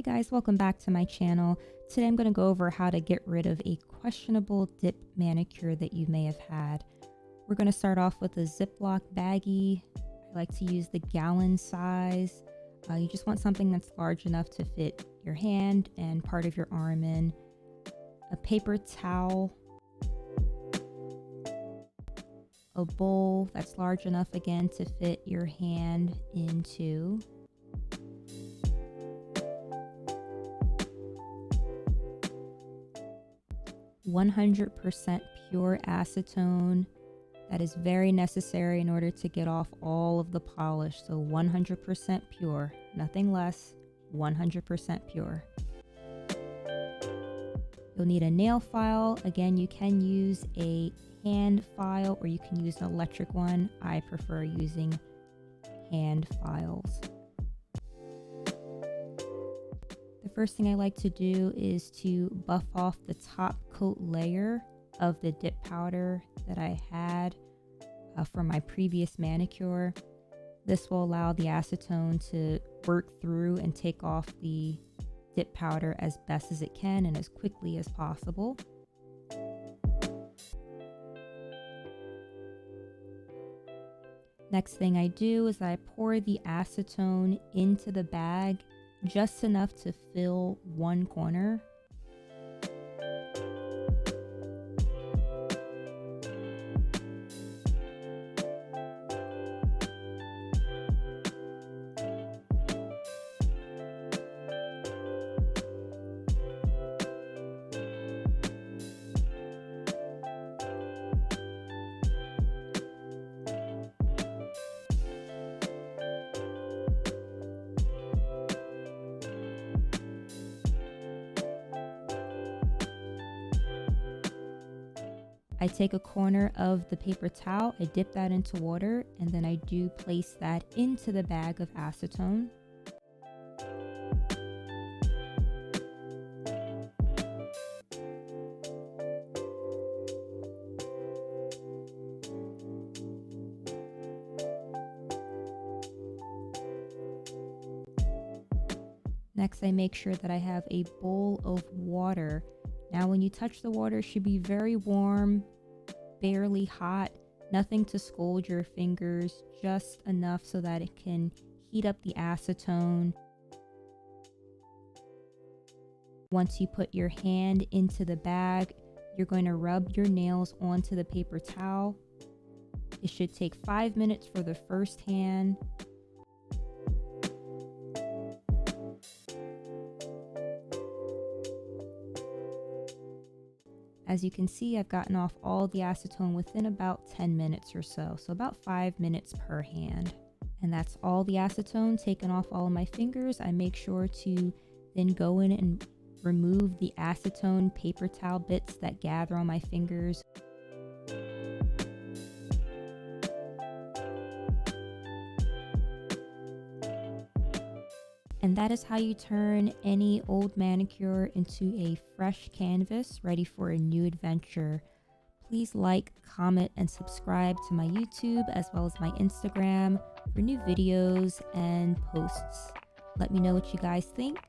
Hey guys, welcome back to my channel. Today I'm going to go over how to get rid of a questionable dip manicure that you may have had. We're going to start off with a Ziplock baggie. I like to use the gallon size. You just want something that's large enough to fit your hand and part of your arm in. A paper towel. A bowl that's large enough again to fit your hand into. 100% pure acetone. That is very necessary in order to get off all of the polish. So 100% pure, nothing less, 100% pure. You'll need a nail file. Again, you can use a hand file or you can use an electric one. I prefer using hand files. The first thing I like to do is to buff off the top coat layer of the dip powder that I had from my previous manicure. This will allow the acetone to work through and take off the dip powder as best as it can and as quickly as possible. Next thing I do is I pour the acetone into the bag, just enough to fill one corner. I take a corner of the paper towel, I dip that into water, and then I do place that into the bag of acetone. Next, I make sure that I have a bowl of water. Now, when you touch the water, it should be very warm, barely hot, nothing to scald your fingers, just enough so that it can heat up the acetone. Once you put your hand into the bag, you're going to rub your nails onto the paper towel. It should take 5 minutes for the first hand. As you can see, I've gotten off all the acetone within about 10 minutes or so about 5 minutes per hand. And that's all the acetone taken off all of my fingers. I make sure to then go in and remove the acetone paper towel bits that gather on my fingers. And that is how you turn any old manicure into a fresh canvas ready for a new adventure. Please like, comment, and subscribe to my YouTube as well as my Instagram for new videos and posts. Let me know what you guys think.